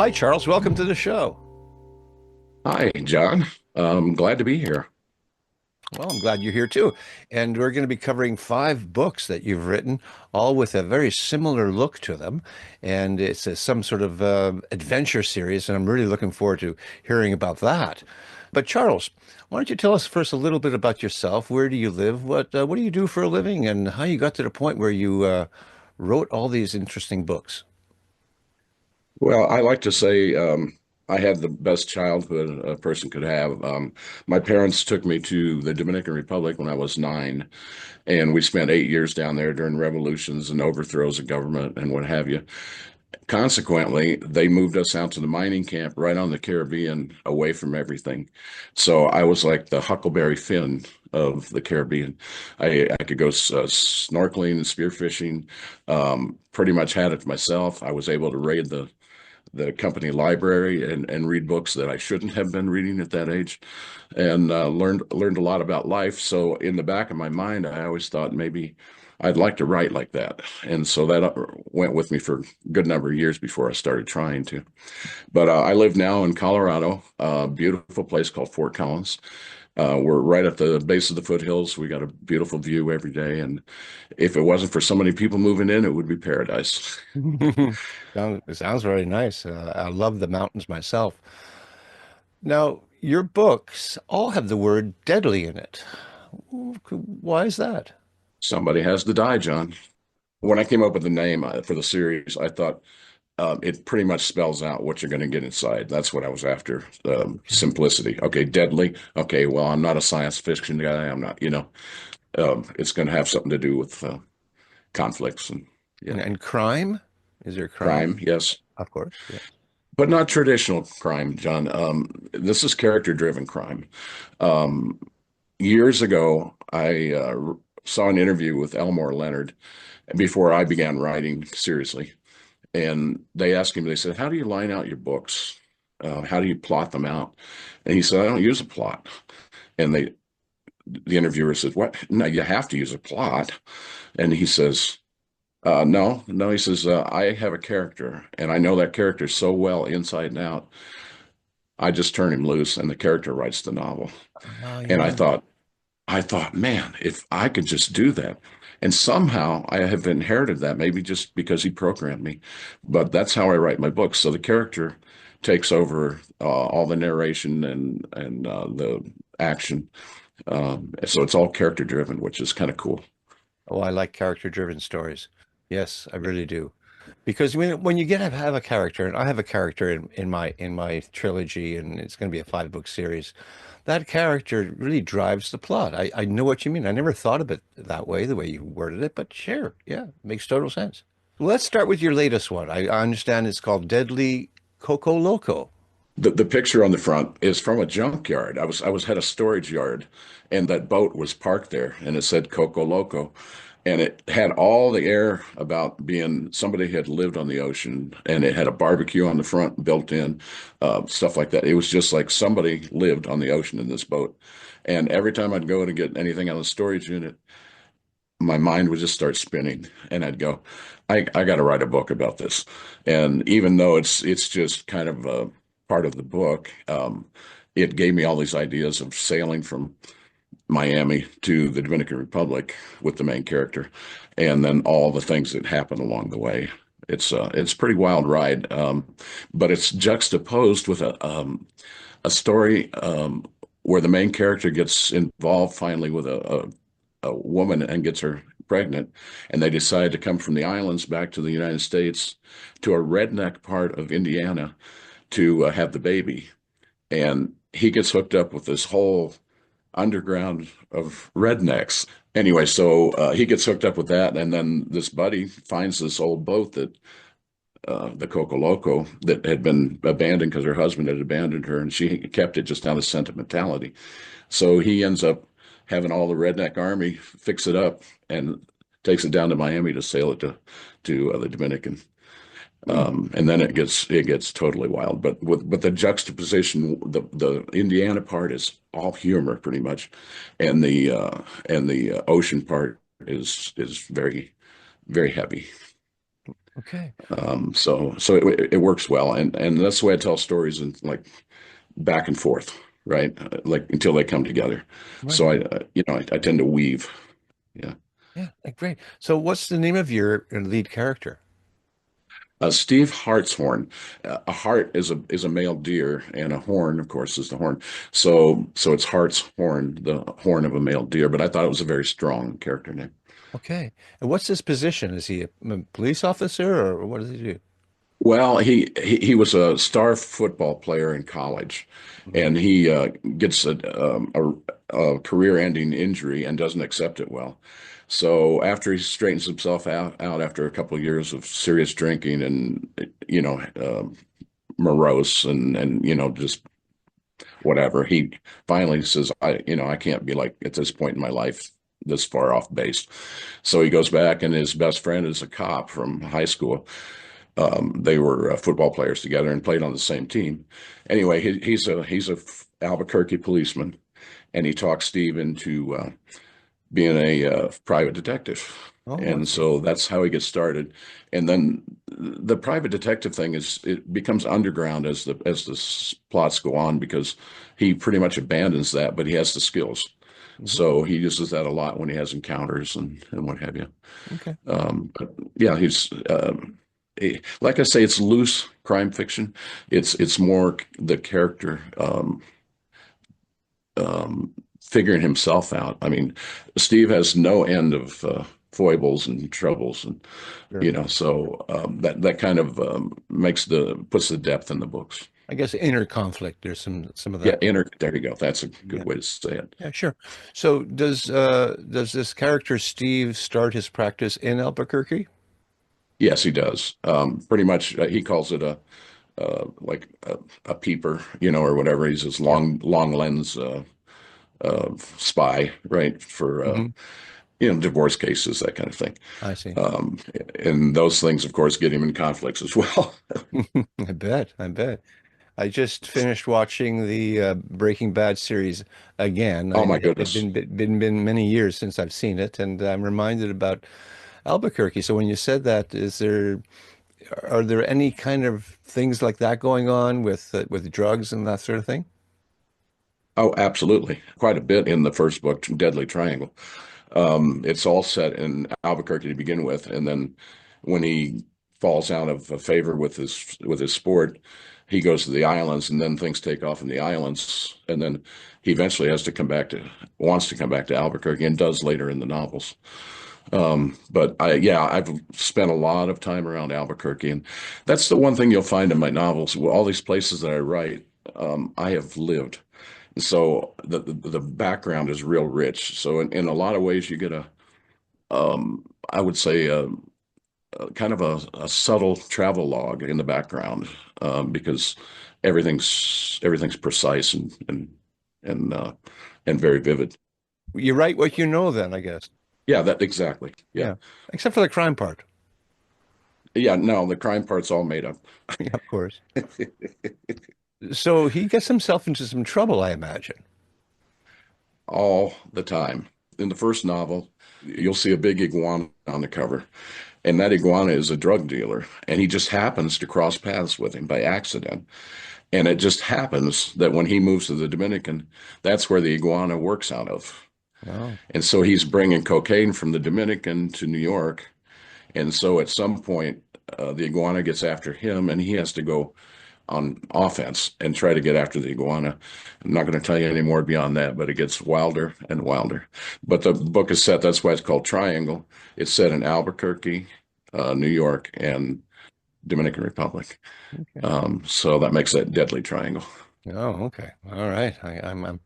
Hi, Charles. Welcome to the show. Hi, John. Glad to be here. Well, I'm glad you're here too. And we're going to be covering five books that you've written, all with a very similar look to them. And it's some sort of adventure series, and I'm really looking forward to hearing about that. But Charles, why don't you tell us first a little bit about yourself? Where do you live? What do you do for a living? And how you got to the point where you wrote all these interesting books? Well, I like to say I had the best childhood a person could have. My parents took me to the Dominican Republic when I was 9, and we spent 8 years down there during revolutions and overthrows of government and what have you. Consequently, they moved us out to the mining camp right on the Caribbean, away from everything. So I was like the Huckleberry Finn of the Caribbean. I could go snorkeling and spearfishing. Pretty much had it myself. I was able to raid the company library and read books that I shouldn't have been reading at that age, and learned a lot about life. So in the back of my mind, I always thought maybe I'd like to write like that, and so that went with me for a good number of years before I started trying to. But I live now in Colorado, a beautiful place called Fort Collins. We're right at the base of the foothills. We got a beautiful view every day, and if it wasn't for so many people moving in, it would be paradise. It sounds very nice. I love the mountains myself. Now, your books all have the word deadly in it. Why is that? Somebody has to die, John. When I came up with the name for the series, I thought it pretty much spells out what you're going to get inside. That's what I was after. Simplicity. Okay, deadly. Okay, well, I'm not a science fiction guy. I'm not, it's going to have something to do with conflicts and, yeah, And crime? Is there crime, crime? yes, Of course, yes. but not traditional crime, John. This is character-driven crime. Um, Years ago, I saw an interview with Elmore Leonard before I began writing seriously. And they asked him, they said, how do you line out your books? How do you plot them out? And he said, I don't use a plot. And the interviewer said, what? No, you have to use a plot. And he says, no. He says, I have a character and I know that character so well inside and out. I just turn him loose and the character writes the novel. Oh, And yeah. I thought, man, if I could just do that. And somehow I have inherited that, maybe just because he programmed me. But that's how I write my books. So the character takes over all the narration and the action. So it's all character driven, which is kind of cool. Oh, I like character-driven stories. Yes, I really do. Because when you get to have a character, and I have a character in my trilogy, and it's going to be a five-book series, that character really drives the plot. I know what you mean. I never thought of it that way, the way you worded it, but sure, yeah, makes total sense. Let's start with your latest one. I understand it's called Deadly Coco Loco. The picture on the front is from a junkyard. I was had a storage yard, and that boat was parked there, and it said Coco Loco, and it had all the air about being somebody had lived on the ocean, and it had a barbecue on the front built in, stuff like that. It was just like somebody lived on the ocean in this boat, and every time I'd go to get anything out of the storage unit, my mind would just start spinning, and I'd go, I got to write a book about this. And even though it's just kind of a part of the book, it gave me all these ideas of sailing from Miami to the Dominican Republic with the main character, and then all the things that happen along the way. It's a pretty wild ride, but it's juxtaposed with a story where the main character gets involved finally with a woman and gets her pregnant, and they decide to come from the islands back to the United States to a redneck part of Indiana to have the baby. And he gets hooked up with this whole underground of rednecks. Anyway, so he gets hooked up with that, and then this buddy finds this old boat that the Coco Loco that had been abandoned because her husband had abandoned her, and she kept it just out of sentimentality. So he ends up having all the redneck army fix it up and takes it down to Miami to sail it to the Dominican. Hmm. And then it gets totally wild. But the juxtaposition, the Indiana part is all humor pretty much, and the ocean part is very very heavy. Okay. So it works well, and that's the way I tell stories, and like back and forth, right? Like until they come together. Right. So I tend to weave. Yeah. Yeah. Great. So what's the name of your lead character? Steve Hartshorn. A hart is a male deer, and a horn, of course, is the horn. So it's Hart's horn, the horn of a male deer. But I thought it was a very strong character name. Okay. And what's his position? Is he a police officer or what does he do? Well, he was a star football player in college, Mhm. and he gets a career-ending injury and doesn't accept it well. So after he straightens himself out after a couple of years of serious drinking and morose and just whatever, he finally says, I can't be like at this point in my life this far off base. So he goes back, and his best friend is a cop from high school. They were football players together and played on the same team. Anyway, he's a Albuquerque policeman, and he talks Steve into being a private detective. Oh, I And see. so that's how he gets started. And then the private detective thing it becomes underground as the plots go on, because he pretty much abandons that, but he has the skills. Hmm. So he uses that a lot when he has encounters and what have you. Okay. But yeah, like I say, it's loose crime fiction. It's more the character figuring himself out. I mean, Steve has no end of foibles and troubles, and Sure. so that kind of puts the depth in the books. I guess inner conflict. There's some of Yeah, that. there you go. That's a Yeah. good way to say it. Yeah, sure. So does this character Steve start his practice in Albuquerque? Yes, he does. Pretty much, he calls it like a peeper, or whatever. He's this Yeah. long lens spy, right? For Hmm. divorce cases, that kind of thing. I see. Um, and those things, of course, get him in conflicts as well. I bet. I bet. I just finished watching the Breaking Bad series again. Oh my It had goodness. been many years since I've seen it, and I'm reminded about Albuquerque. So when you said that, are there any kind of things like that going on with drugs and that sort of thing? Oh, absolutely. Quite a bit in the first book, Deadly Triangle. It's all set in Albuquerque to begin with, and then when he falls out of favor with his sport, he goes to the islands, and then things take off in the islands, and then he eventually wants to come back to Albuquerque, and does later in the novels. But yeah, I've spent a lot of time around Albuquerque, and that's the one thing you'll find in my novels. All these places that I write, I have lived. So the background is real rich. So in a lot of ways, you get I would say a kind of a subtle travel log in the background, because everything's precise and very vivid. You write what you know, then, I guess. Yeah, that exactly. Yeah. Yeah, except for the crime part. Yeah, no, the crime part's all made up. Yeah, of course. So he gets himself into some trouble, I imagine. All the time. In the first novel, you'll see a big iguana on the cover, and that iguana is a drug dealer, and he just happens to cross paths with him by accident. And it just happens that when he moves to the Dominican, that's where the iguana works out of. Oh, And so he's bringing cocaine from the Dominican to New York. And so at some point, the iguana gets after him, and he has to go on offense and try to get after the iguana. I'm not going to tell you any more beyond that, but it gets wilder and wilder. But the book is set, that's why it's called Triangle. It's set in Albuquerque, New York, and Dominican Republic. okay. So that makes that Deadly Triangle. Oh, okay. All right. I'm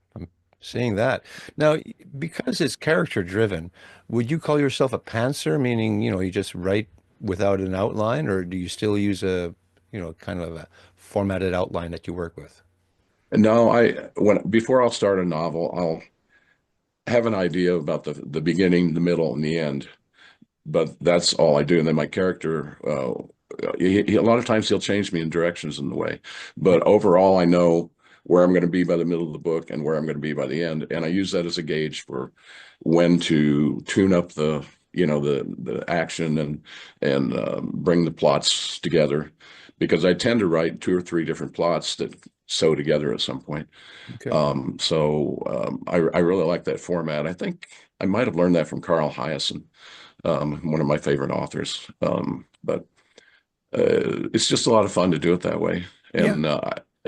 seeing that. Now, because it's character driven, would you call yourself a pantser, meaning, you just write without an outline, or do you still use kind of a formatted outline that you work with? No, before I'll start a novel, I'll have an idea about the beginning, the middle, and the end. But that's all I do. And then my character, a lot of times he'll change me in directions in the way. But overall, I know where I'm going to be by the middle of the book and where I'm going to be by the end. And I use that as a gauge for when to tune up the action and bring the plots together, because I tend to write two or three different plots that sew together at some point. Okay. I really like that format. I think I might have learned that from Carl Hyacin, one of my favorite authors. But it's just a lot of fun to do it that way. Yeah.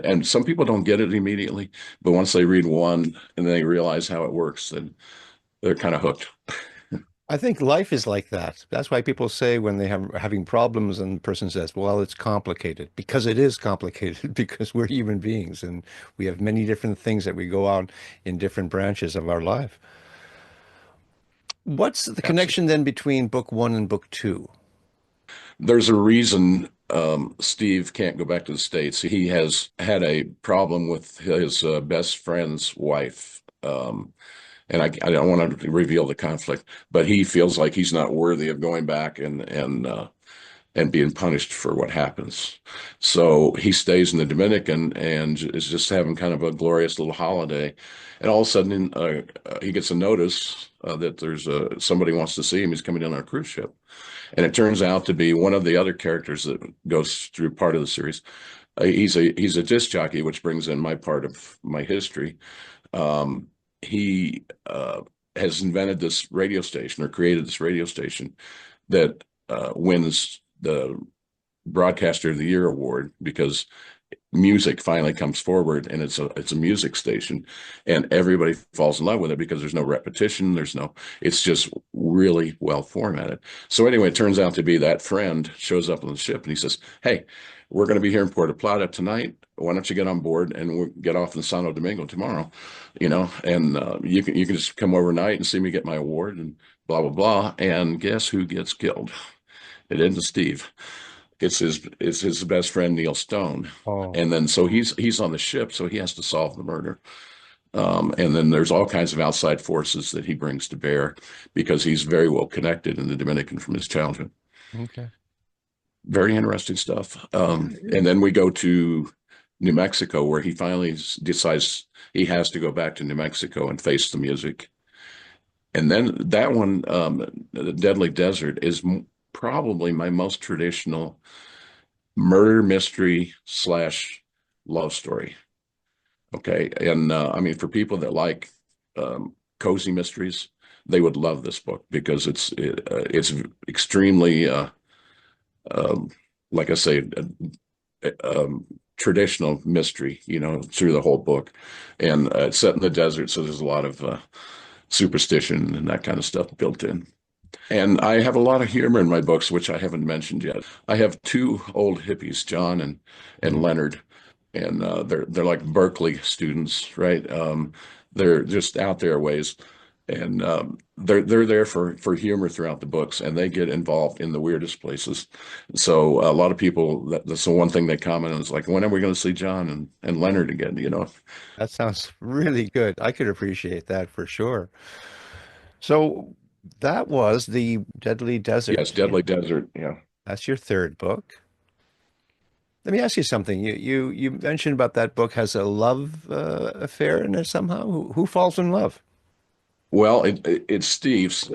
And some people don't get it immediately, but once they read one and they realize how it works, then they're kind of hooked. I think life is like that. That's why people say when they have having problems and the person says, well, it's complicated because it is complicated because we're human beings and we have many different things that we go on in different branches of our life. What's the connection Absolutely. then between book one and book two? There's a reason Steve can't go back to the States. He has had a problem with his best friend's wife. And I don't want to reveal the conflict, but he feels like he's not worthy of going back and being punished for what happens. So he stays in the Dominican and is just having kind of a glorious little holiday. And all of a sudden, he gets a notice that there's somebody wants to see him. He's coming in on a cruise ship. And it turns out to be one of the other characters that goes through part of the series. He's a disc jockey, which brings in my part of my history. He has invented this radio station, or created this radio station that wins the Broadcaster of the Year award, because music finally comes forward, and it's a music station, and everybody falls in love with it because there's no repetition, it's just really well formatted. So anyway, it turns out to be that friend shows up on the ship and he says, hey, we're going to be here in Puerto Plata tonight. Why don't you get on board and we'll get off in Santo Domingo tomorrow, and you can just come overnight and see me get my award and blah blah blah. And guess who gets killed? It isn't Steve. It's his best friend Neil Stone. Oh, And then so he's on the ship, so he has to solve the murder. And then there's all kinds of outside forces that he brings to bear, because he's very well connected in the Dominican from his childhood. okay. Very interesting stuff. Yeah, it And is. then we go to New Mexico, where he finally decides he has to go back to New Mexico and face the music. And then that one, the Deadly Desert, is probably my most traditional murder mystery slash love story. Okay. And I mean, for people that like cozy mysteries, they would love this book, because it's extremely, um, like I say, traditional mystery, through the whole book. And it's set in the desert, so there's a lot of superstition and that kind of stuff built in. And I have a lot of humor in my books, which I haven't mentioned yet. I have two old hippies, John and Mhm. Leonard, and they're like Berkeley students, right? They're just out there ways, and they're there for humor throughout the books, and they get involved in the weirdest places. So a lot of people, that's the one thing they comment on, is like, when are we going to see John and Leonard again? That sounds really good. I could appreciate that for sure. So that was the Deadly Yes, Desert. Deadly Desert. Yeah. That's your third book. Let me ask you something. You mentioned about that book has a love affair in it somehow. Who falls in love? Well, it's Steve's.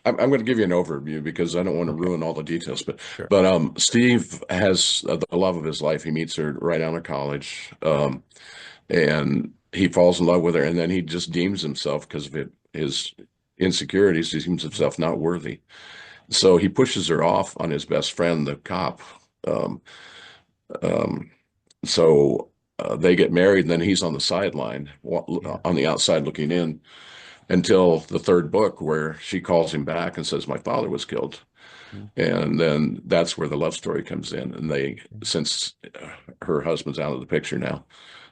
I'm going to give you an overview because I don't want to Okay, ruin all the details. But sure. but Steve has the love of his life. He meets her right out of college, and he falls in love with her, and then he just deems himself, because of his insecurities, he deems himself not worthy. So he pushes her off on his best friend, the cop. Um, um, so they get married, and then he's on the sideline, Yeah. on the outside looking in, until the third book, where she calls him back and says, my father was killed. And then that's where the love story comes in. And since her husband's out of the picture now,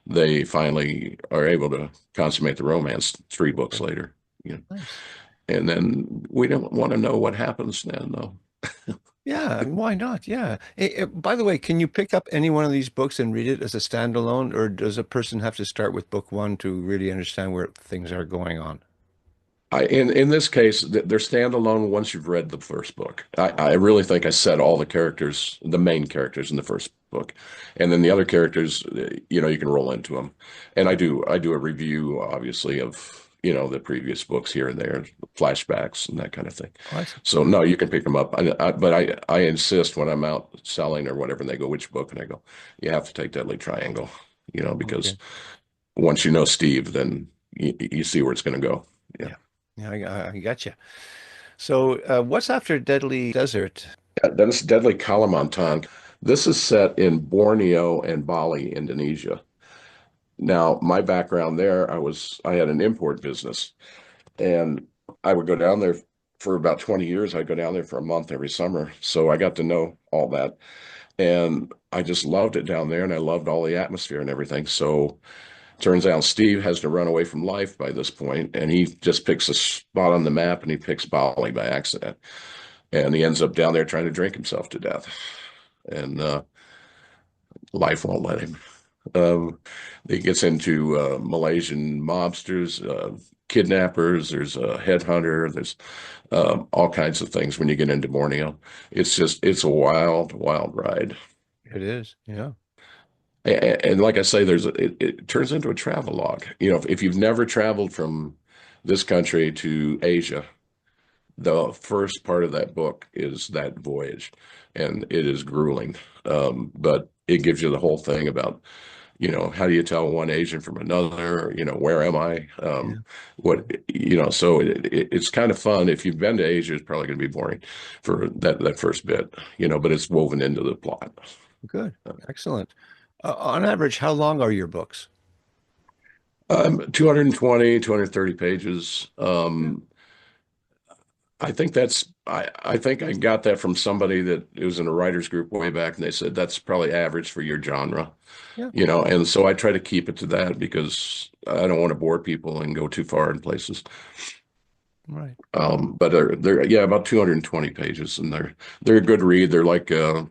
they finally are able to consummate the romance 3 books Okay. later. You know, Nice. and then we don't want to know what happens then, though. Yeah, and why not? Yeah. By the way, can you pick up any one of these books and read it as a standalone, or does a person have to start with book one to really understand where things are going on? In this case, they're standalone once you've read the first book. I really think I set all the characters, the main characters, in the first book, and then the other characters, you can roll into them. And I do a review, obviously, of the previous books here and there, flashbacks and that kind of thing. Oh, I see. So no, you can pick them up. But I insist when I'm out selling or whatever, and they go, which book? And I go, you have to take Deadly Triangle, because Okay. once you know Steve, then you see where it's going to go. Yeah. Yeah. Yeah, I got you. So, what's after Deadly Desert? Then it's Deadly Kalimantan. This is set in Borneo and Bali, Indonesia. Now, my background there, I had an import business, and I would go down there for about 20 years. I'd go down there for a month every summer. So I got to know all that. And I just loved it down there, and I loved all the atmosphere and everything. So turns out Steve has to run away from life by this point, and he just picks a spot on the map, and he picks Bali by accident. And he ends up down there trying to drink himself to death. And life won't let him. He gets into Malaysian mobsters, kidnappers. There's a headhunter. There's all kinds of things when you get into Borneo. It's a wild, wild ride. It is. Yeah. And like I say, it turns into a travel log. If you've never traveled from this country to Asia, the first part of that book is that voyage, and it is grueling. But it gives you the whole thing about, how do you tell one Asian from another? Where am I? Yeah. So it's kind of fun. If you've been to Asia, it's probably going to be boring for that first bit, but it's woven into the plot. Good. Excellent. On average, how long are your books? 220, 230 pages. Yeah. I think I got that from somebody that it was in a writers group way back, and they said that's probably average for your genre, Yeah. and so I try to keep it to that because I don't want to bore people and go too far in places. Right. But they're yeah, about 220 pages, and they're a good read. They're like a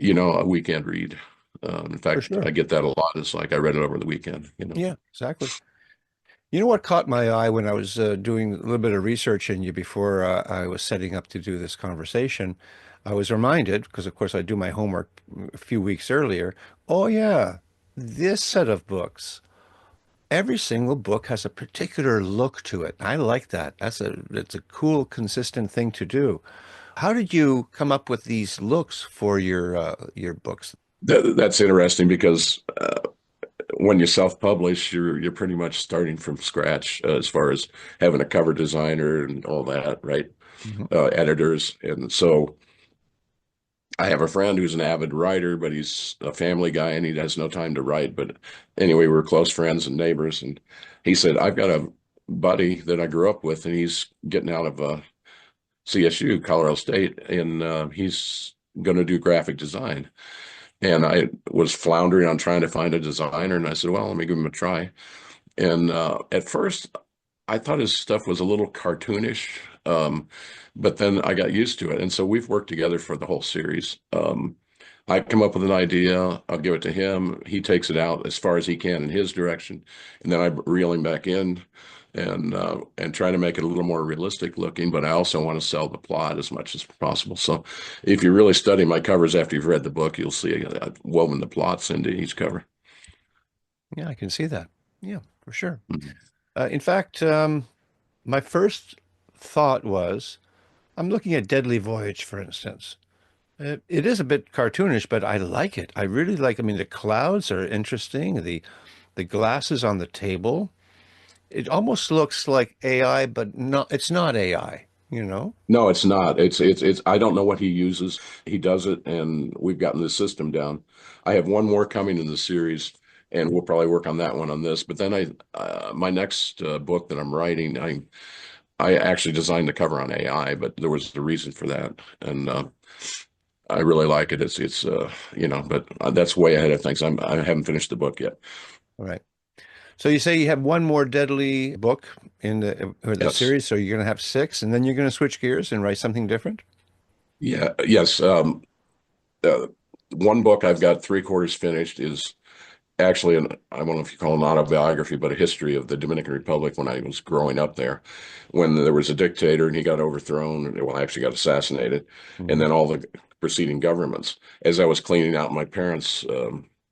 weekend read. In For fact, I sure. get that a lot. It's like I read it over the weekend. Yeah, exactly. You know what caught my eye when I was doing a little bit of research in you before I was setting up to do this conversation? I was reminded, because of course I do my homework a few weeks earlier. Oh yeah, this set of books. Every single book has a particular look to it. I like that. It's a cool, consistent thing to do. How did you come up with these looks for your books? That's interesting because when you self-publish, you're pretty much starting from scratch as far as having a cover designer and all that, right? Mhm. Editors, and so I have a friend who's an avid writer, but he's a family guy and he has no time to write. But anyway, we're close friends and neighbors, and he said, "I've got a buddy that I grew up with, and he's getting out of CSU, Colorado State, and he's going to do graphic design." And I was floundering on trying to find a designer, and I said, "Well, let me give him a try." And at first, I thought his stuff was a little cartoonish, but then I got used to it. And so we've worked together for the whole series. I come up with an idea, I'll give it to him. He takes it out as far as he can in his direction, and then I reel him back in and try to make it a little more realistic looking. But I also want to sell the plot as much as possible. So if you really study my covers after you've read the book, you'll see I've woven the plots into each cover. Yeah, I can see that. Yeah, for sure. Mhm. In fact, my first thought was, I'm looking at Deadly Voyage, for instance. It is a bit cartoonish, but I like it. I really like, I mean, the clouds are interesting. The glasses on the table. It almost looks like AI, but it's not AI, you know? No, it's not. I don't know what he uses. He does it, and we've gotten the system down. I have one more coming in the series, and we'll probably work on that one on this. But then my next book that I'm writing, I actually designed the cover on AI, but there was a reason for that, and I really like it. But that's way ahead of things. I haven't finished the book yet. All right. So you say you have one more Deadly book in the Yes. series, so you're going to have six, and then you're going to switch gears and write something different? Yeah. Yes. Uh, One book I've got three-quarters finished is actually I don't know if you call it an autobiography, but a history of the Dominican Republic when I was growing up there, when there was a dictator and he got overthrown, well, actually got assassinated, and Hmm. then all the preceding governments. As I was cleaning out my parents'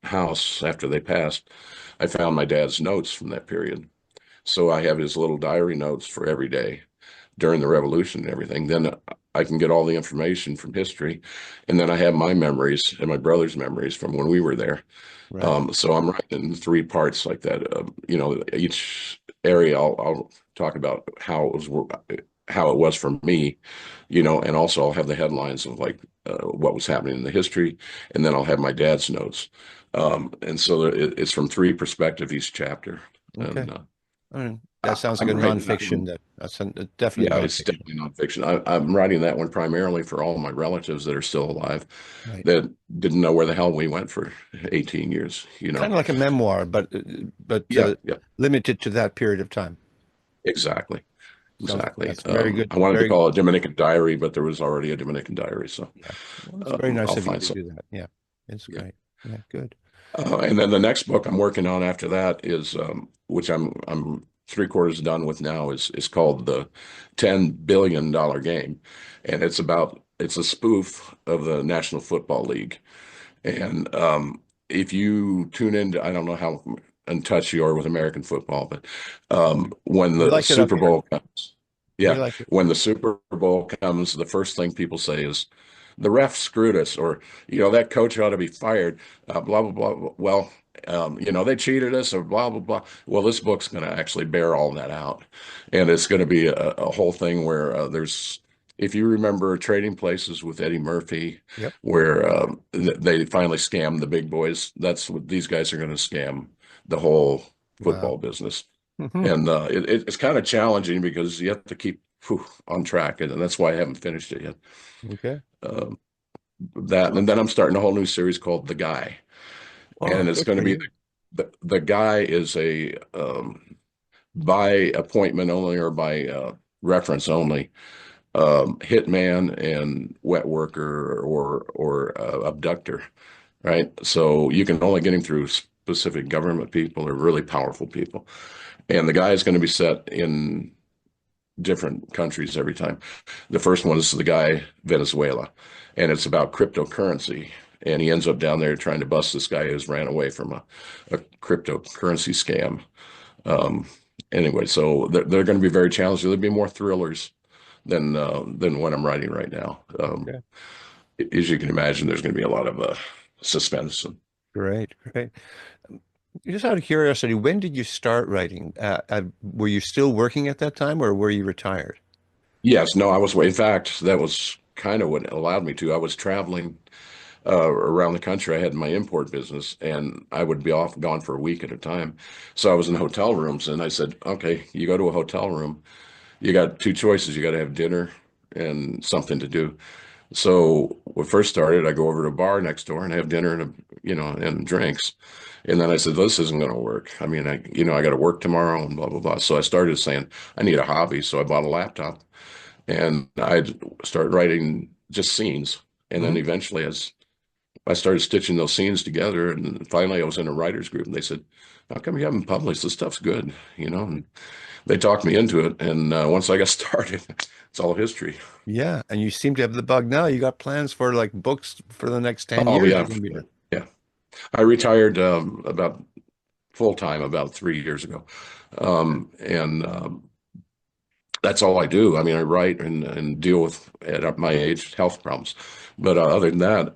house after they passed, I found my dad's notes from that period. So I have his little diary notes for every day during the revolution and everything. Then I can get all the information from history. And then I have my memories and my brother's memories from when we were there. Right. So I'm writing in three parts like that. Each area I'll talk about how it was for me, and also I'll have the headlines of like what was happening in the history, and then I'll have my dad's notes. And so it's from three perspectives each chapter. Okay. And I mean, that sounds like a I'm writing that nonfiction. one. Definitely Yeah, it's nonfiction. definitely nonfiction. I'm writing that one primarily for all my relatives that are still alive Right. that didn't know where the hell we went for 18 years, you know. Kind of like a memoir, but Yeah, yeah, limited to that period of time. exactly. Sounds Exactly. that's very good. I wanted to Very call it Dominican Diary, but there was already a Dominican Diary, so yeah. Well, it's very nice I'll of you find to some. do that. Yeah, it's Yeah. great. Yeah, good. And then the next book I'm working on after that is, which I'm three-quarters done with now, is called The $10 billion Game, and it's a spoof of the National Football League. And if you tune into, I don't know how in touch you are with American football, but when We the like it up Super here. Bowl comes, We yeah, like it. when the Super Bowl comes, the first thing people say is, the ref screwed us, or, that coach ought to be fired, blah, blah, blah. Well, they cheated us, or blah, blah, blah. Well, this book's going to actually bear all that out. And it's going to be a whole thing where if you remember Trading Places with Eddie Murphy, Yep. where they finally scammed the big boys. That's what these guys are going to scam the whole Wow. football business. Hmm. And it's kind of challenging because you have to keep on track, and that's why I haven't finished it yet. Okay. Um, that, So, and then I'm starting a whole new series called The Guy, oh, and it's good going to for be you. the guy is a by appointment only or by reference only hitman and wet worker or abductor, right? So you can only get him through specific government people or really powerful people. And the guy is going to be set in different countries every time. The first one is the guy, Venezuela, and it's about cryptocurrency. And he ends up down there trying to bust this guy who's ran away from a cryptocurrency scam. Um, anyway, so they're going to be very challenging. There'll be more thrillers than what I'm writing right now. Okay. As you can imagine, there's going to be a lot of suspense. Great. Great. Just out of curiosity, when did you start writing? Were you still working at that time, or were you retired? Yes, no, I was. In fact, that was kind of what allowed me to. I was traveling around the country. I had my import business, and I would be gone for a week at a time. So I was in hotel rooms, and I said, "Okay, you go to a hotel room. You got two choices. You got to have dinner and something to do." So when I first started, I go over to a bar next door and have dinner and drinks. And then I said, this isn't going to work. I mean, I got to work tomorrow and blah, blah, blah. So I started saying, I need a hobby. So I bought a laptop and I started writing just scenes. And then Hmm. eventually, as I started stitching those scenes together, and finally I was in a writer's group and they said, how come you haven't published? This stuff's good, And they talked me into it. And once I got started, it's all history. Yeah, and you seem to have the bug now. You got plans for like books for the next 10 Oh, years yeah. you're going to be writing. Yeah. I retired about full time about 3 years ago. And that's all I do. I mean, I write and deal with, at my age, health problems. But other than that,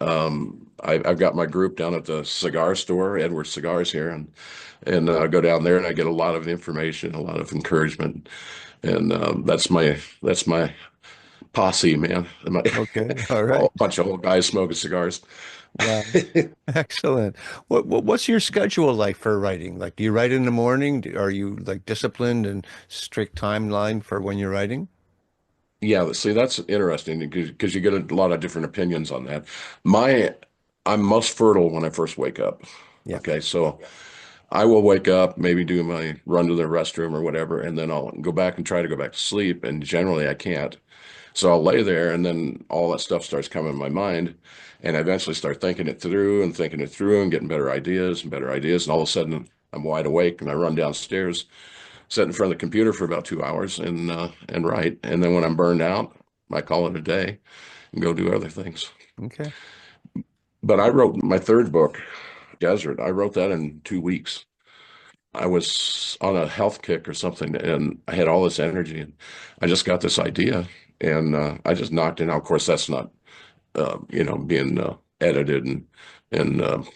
I've got my group down at the cigar store, Edward Cigars here, and I go down there and I get a lot of information, a lot of encouragement, and that's my posse, man. Okay. All A right. bunch of old guys smoking cigars. Wow. Excellent. What's your schedule like for writing? Like, do you write in the morning? Are you like disciplined and strict timeline for when you're writing? Yeah, see, that's interesting because you get a lot of different opinions on that. My, I'm most fertile when I first wake up. Yeah. Okay, so I will wake up, maybe do my run to the restroom or whatever, and then I'll go back and try to go back to sleep. And generally, I can't. So I'll lay there, and then all that stuff starts coming in my mind, and I eventually start thinking it through, and getting better ideas and better ideas. And all of a sudden, I'm wide awake, and I run downstairs, sit in front of the computer for about 2 hours and write. And then when I'm burned out, I call it a day and go do other things. Okay. But I wrote my third book, Desert. I wrote that in 2 weeks. I was on a health kick or something, and I had all this energy, and I just got this idea, and I just knocked it out. Of course, that's not being edited and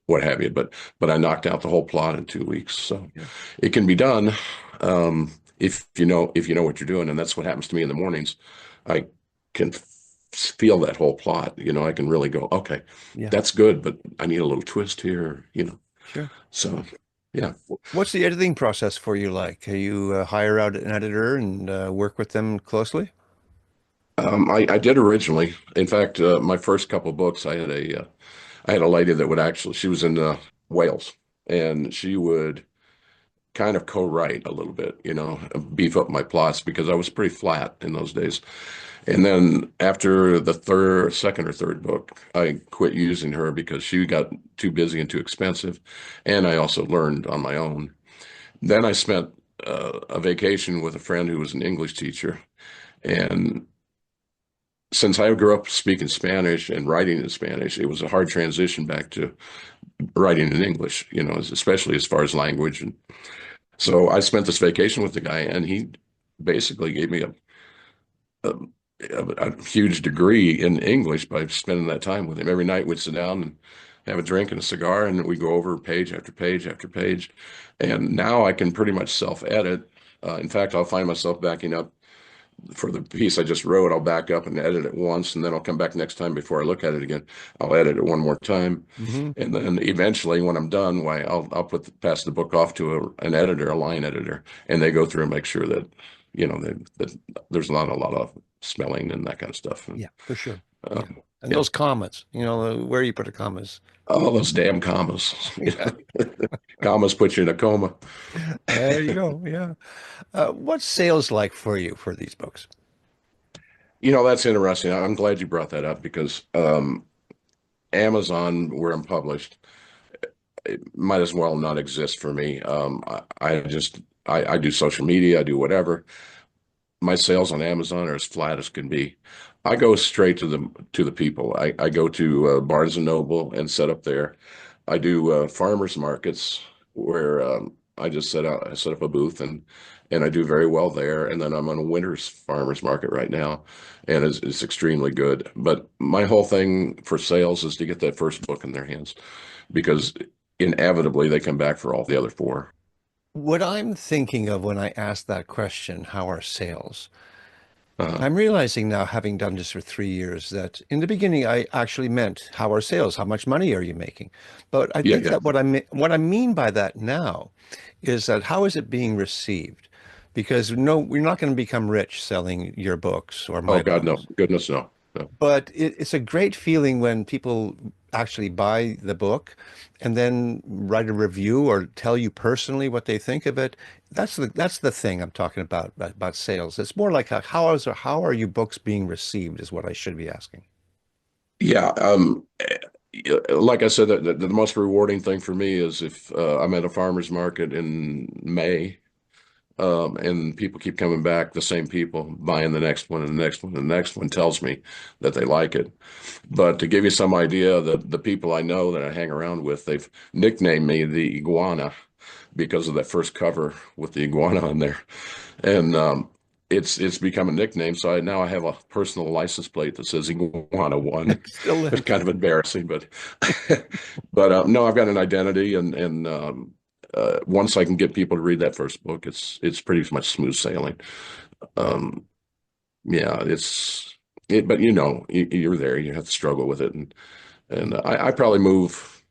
what have you, but I knocked out the whole plot in 2 weeks. So Yeah. it can be done if you know what you're doing, and that's what happens to me in the mornings. I can feel that whole plot. I can really go, okay, Yeah. that's good, but I need a little twist here. Sure. So yeah. What's the editing process for you like? You hire out an editor and work with them closely? I did originally. In fact, my first couple books, I had a lady that would actually, she was in Wales, and she would kind of co-write a little bit, beef up my plots because I was pretty flat in those days. And then after the second or third book, I quit using her because she got too busy and too expensive, and I also learned on my own. Then I spent a vacation with a friend who was an English teacher, and since I grew up speaking Spanish and writing in Spanish, it was a hard transition back to writing in English, especially as far as language. And so I spent this vacation with the guy, and he basically gave me a, a huge degree in English by spending that time with him. Every night we'd sit down and have a drink and a cigar, and we go over page after page after page. And now I can pretty much self-edit. In fact, I'll find myself backing up for the piece I just wrote. I'll back up and edit it once, and then I'll come back next time before I look at it again. I'll edit it one more time, Hmm. and then eventually, when I'm done, why I'll pass the book off to an editor, a line editor, and they go through and make sure that that there's not a lot of smelling and that kind of stuff. Yeah, for sure. Uh, Yeah. And yeah, those commas, where you put the commas. all those damn commas. Yeah. Commas put you in a coma. There you go. Yeah. What's sales like for you for these books? That's interesting. I'm glad you brought that up because Amazon, where I'm published, it might as well not exist for me. I do social media, I do whatever. My sales on Amazon are as flat as can be. I go straight to the people. I go to Barnes and Noble and set up there. I do farmers markets where I set up a booth and I do very well there. And then I'm on a winter's farmers market right now, and it's extremely good. But my whole thing for sales is to get that first book in their hands because inevitably they come back for all the other four. What I'm thinking of when I ask that question, how are sales? Uh, I'm realizing now, having done this for 3 years, that in the beginning I actually meant how are sales? How much money are you making? But I yeah, think yeah. that what I mean by that now is that how is it being received? Because no, we're not going to become rich selling your books or Oh my God, no. books. Goodness, no. No. But it's a great feeling when people actually buy the book and then write a review or tell you personally what they think of it. That's the thing I'm talking about sales. It's more like how are your books being received is what I should be asking. Yeah, like I said, the most rewarding thing for me is if I'm at a farmer's market in May, and people keep coming back, the same people buying the next one and the next one and the next one tells me that they like it. But to give you some idea, the people I know that I hang around with, they've nicknamed me the iguana because of that first cover with the iguana on there. And it's become a nickname. So now I have a personal license plate that says Iguana One. Still It's lives. kind of embarrassing, but no, I've got an identity, and once I can get people to read that first book, it's pretty much smooth sailing. Um, yeah, but you're there. You have to struggle with it, and I probably move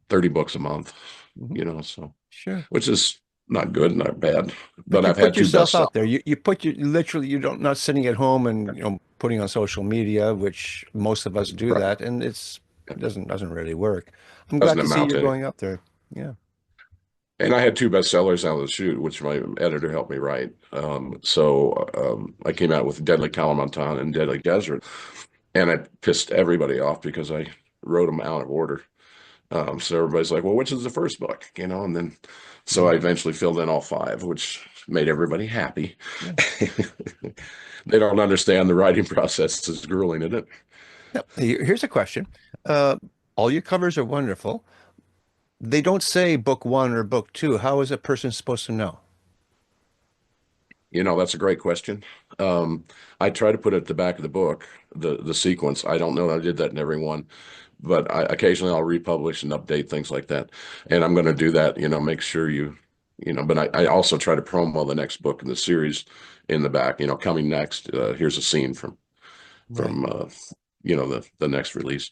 30 books a month. Mhm. So Sure. which is not good, not bad. But But you I've put had two yourself bestsellers. out there. You put you literally you don't not sitting at home and putting on social media, which most of us do Right. that, and it doesn't really work. I'm glad Doesn't to see amount you're to anything. going up there. Yeah. And I had two bestsellers out of the chute, which my editor helped me write. So I came out with Deadly Kalimantan and Deadly Desert, and I pissed everybody off because I wrote them out of order. So everybody's like, "Well, which is the first book?" And then so I Mhm. eventually filled in all five, which made everybody happy. Yeah. They don't understand the writing process is grueling, isn't it? Now, here's a question. Uh, all your covers are wonderful. they don't say book one or book two. How is a person supposed to know? That's a great question. Um, I try to put it at the back of the book, the sequence. I don't know that I did that in every one, but occasionally I'll republish and update things like that. And I'm going to do that, make sure but I also try to promo the next book in the series in the back, coming next. Here's a scene from Right. from uh, the next release.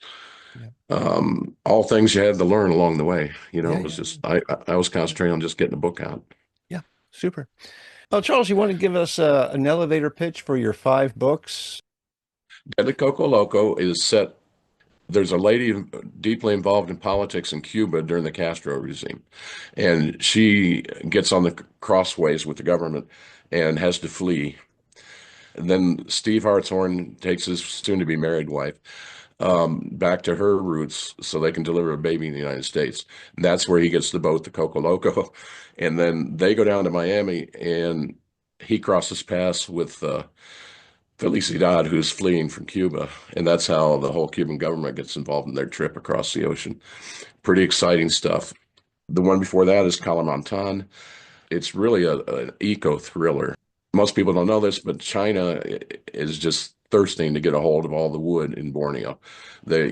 Yeah. All things you had to learn along the way. Yeah. It was Yeah. just I was concentrating on just getting the book out. Yeah. Super. Well, Charles, you want to give us an elevator pitch for your five books? Deadly Coco Loco is set. There's a lady deeply involved in politics in Cuba during the Castro regime, and she gets on the crossways with the government and has to flee. And then Steve Hartshorn takes his soon-to-be married wife back to her roots so they can deliver a baby in the United States. And that's where he gets the boat, the Coco Loco. And then they go down to Miami, and he crosses paths with Felicidad, who's fleeing from Cuba. And that's how the whole Cuban government gets involved in their trip across the ocean. Pretty exciting stuff. The one before that is Kalimantan. It's really an eco thriller. Most people don't know this, but China is just thirsting to get a hold of all the wood in Borneo. They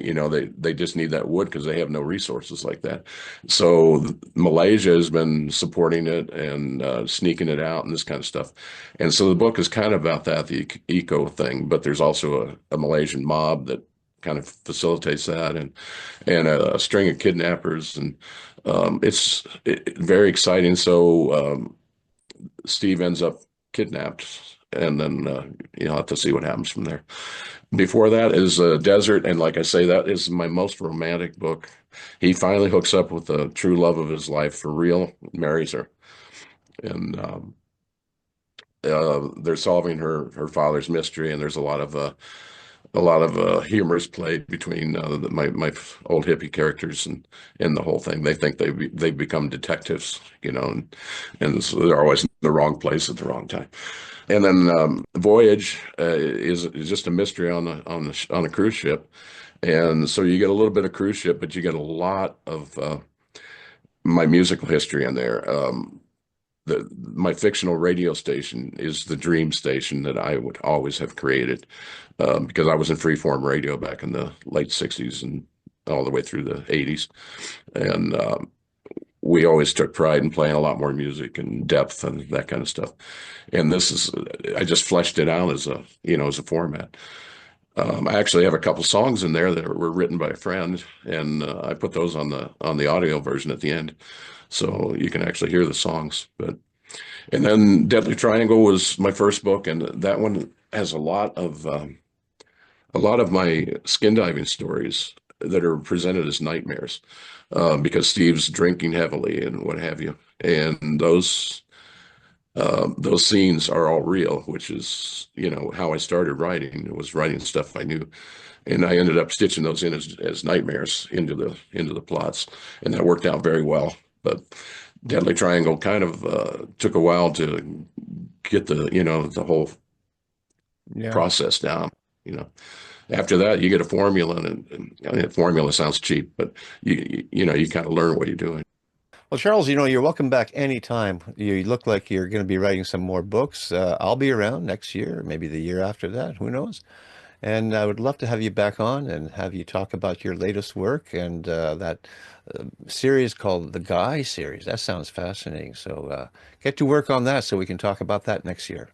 just need that wood because they have no resources like that. So Malaysia has been supporting it and sneaking it out and this kind of stuff. And so the book is kind of about that, the eco thing, but there's also a Malaysian mob that kind of facilitates that and a string of kidnappers and it's very exciting. So Steve ends up kidnapped, and then you'll have to see what happens from there. Before that is Desert, and like I say, that is my most romantic book. He finally hooks up with the true love of his life for real, marries her, and they're solving her father's mystery, and there's a lot of humorous play between my old hippie characters and the whole thing. They think they become detectives, and so they're always in the wrong place at the wrong time. And then Voyage is just a mystery on a cruise ship, and so you get a little bit of cruise ship, but you get a lot of my musical history in there. My fictional radio station is the dream station that I would always have created because I was in freeform radio back in the late 60s and all the way through the 80s. And we always took pride in playing a lot more music and depth and that kind of stuff. And I just fleshed it out as a format. I actually have a couple songs in there that were written by a friend, and I put those on the audio version at the end, so you can actually hear the songs. And then Deadly Triangle was my first book, and that one has a lot of my skin diving stories that are presented as nightmares, because Steve's drinking heavily and what have you, and those scenes are all real, which is, how I started writing. It was writing stuff I knew, and I ended up stitching those in as nightmares into the plots, and that worked out very well. But Deadly Triangle kind of took a while to get the whole Yeah. process down. After that, you get a formula, and I mean, formula sounds cheap, but you kind of learn what you're doing. Well, Charles, you're welcome back anytime. You look like you're going to be writing some more books. I'll be around next year, maybe the year after that. Who knows? And I would love to have you back on and have you talk about your latest work and that series called the Guy series. That sounds fascinating. So get to work on that so we can talk about that next year.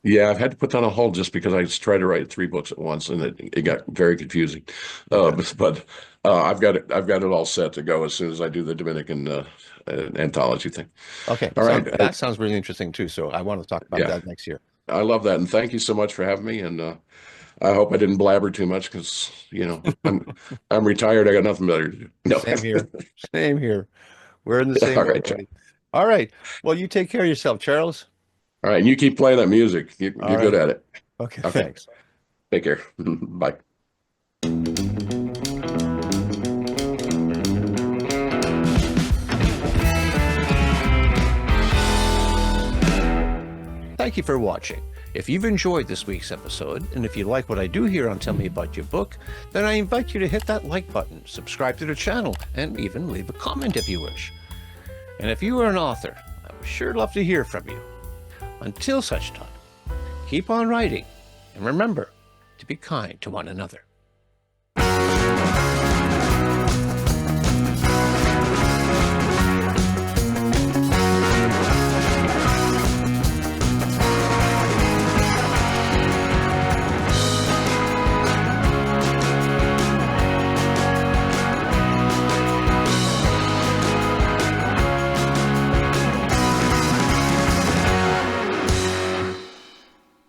Yeah, I've had to put that on hold just because I just tried to write three books at once, and it got very confusing. Okay. But I've got it all set to go as soon as I do the Dominican anthology thing. Okay. All right. That sounds really interesting too. So I want to talk about Yeah, that next year. I love that, and thank you so much for having me. And I hope I didn't blabber too much because I'm retired. I got nothing better to do. No. Same here. Same here. We're in the same All boat, right, John. buddy. All right. Well, you take care of yourself, Charles. All right, and you keep playing that music. All You're good right. at it. Okay. Okay, Thanks. take care. Bye. Thank you for watching. If you've enjoyed this week's episode, and if you like what I do here on Tell Me About Your Book, then I invite you to hit that like button, subscribe to the channel, and even leave a comment if you wish. And if you are an author, I would sure love to hear from you. Until such time, keep on writing, and remember to be kind to one another.